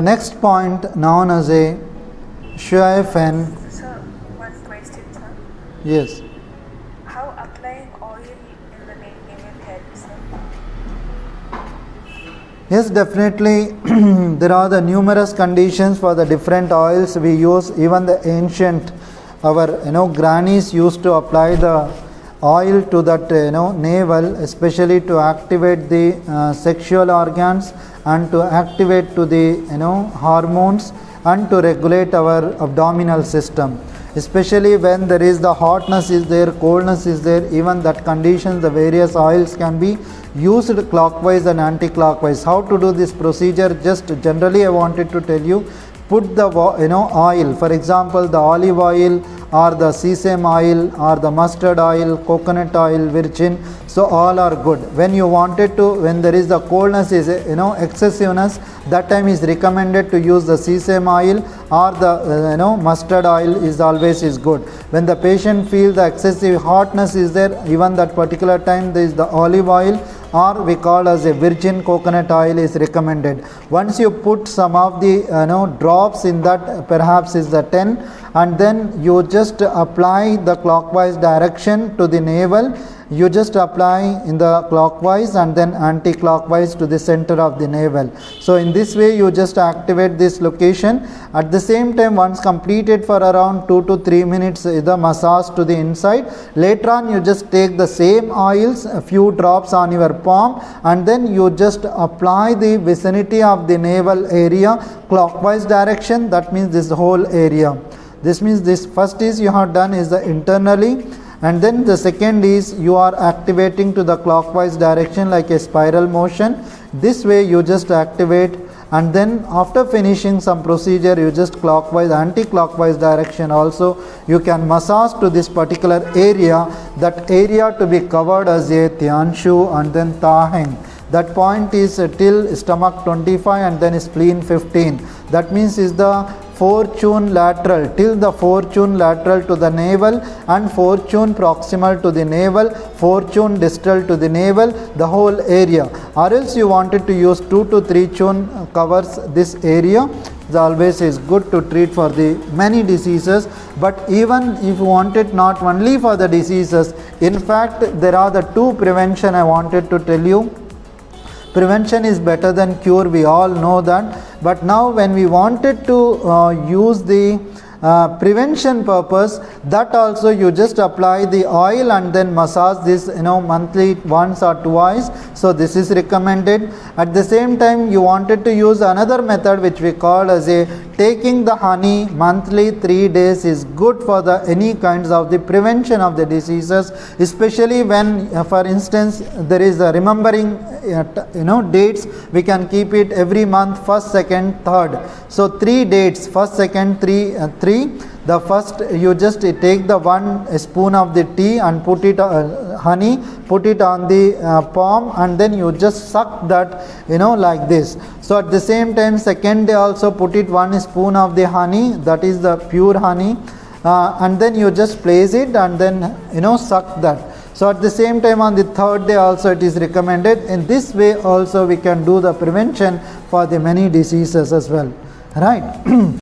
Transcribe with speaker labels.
Speaker 1: Next point known as a Schweifen.
Speaker 2: Sir, one question, sir.
Speaker 1: Yes.
Speaker 2: How applying oil in the navel helps, sir?
Speaker 1: Yes, definitely. There are the numerous conditions for the different oils we use. Even the ancient, our grannies used to apply the oil to that navel, especially to activate the sexual organs and to activate to the hormones and to regulate our abdominal system. Especially when there is the hotness is there, coldness is there, even that conditions, the various oils can be used clockwise and anti-clockwise. How to do this procedure? Just generally I wanted to tell you. Put the oil, for example the olive oil or the sesame oil or the mustard oil, coconut oil, virgin, so all are good. When you wanted to, when there is the coldness is excessiveness, that time is recommended to use the sesame oil or the mustard oil is always is good. When the patient feels the excessive hotness is there, even that particular time there is the olive oil or we call as a virgin coconut oil is recommended. Once you put some of the drops in that, perhaps is the 10, and then you just apply the clockwise direction to the navel. You just apply in the clockwise and then anti-clockwise to the center of the navel. So in this way you just activate this location. At the same time, once completed for around 2 to 3 minutes the massage to the inside, later on you just take the same oils, a few drops on your palm, and then you just apply the vicinity of the navel area clockwise direction. That means this whole area. This means this first is you have done is the internally, and then the second is you are activating to the clockwise direction like a spiral motion. This way you just activate, and then after finishing some procedure you just clockwise, anti-clockwise direction also you can massage to this particular area. That area to be covered as a Tianshu and then Taheng. That point is till stomach 25 and then spleen 15. That means is the fortune lateral, till the fortune lateral to the navel and fortune proximal to the navel, fortune distal to the navel, the whole area. Or else you wanted to use 2 to 3 chun covers this area. It always is good to treat for the many diseases. But even if you want it not only for the diseases, in fact there are the two prevention I wanted to tell you. Prevention is better than cure, we all know that. But now when we wanted to use the prevention purpose, that also you just apply the oil and then massage this monthly once or twice. So this is recommended. At the same time you wanted to use another method which we call as a taking the honey monthly 3 days is good for the any kinds of the prevention of the diseases, especially when for instance there is a remembering dates, we can keep it every month, first, second, third. So 3 dates, first, second, 3. The first you just take the 1 spoon of the tea and put it honey, put it on the palm, and then you just suck that like this. So at the same time second day also put it 1 spoon of the honey, that is the pure honey, and then you just place it and then suck that. So at the same time on the third day also it is recommended. In this way also we can do the prevention for the many diseases as well, right?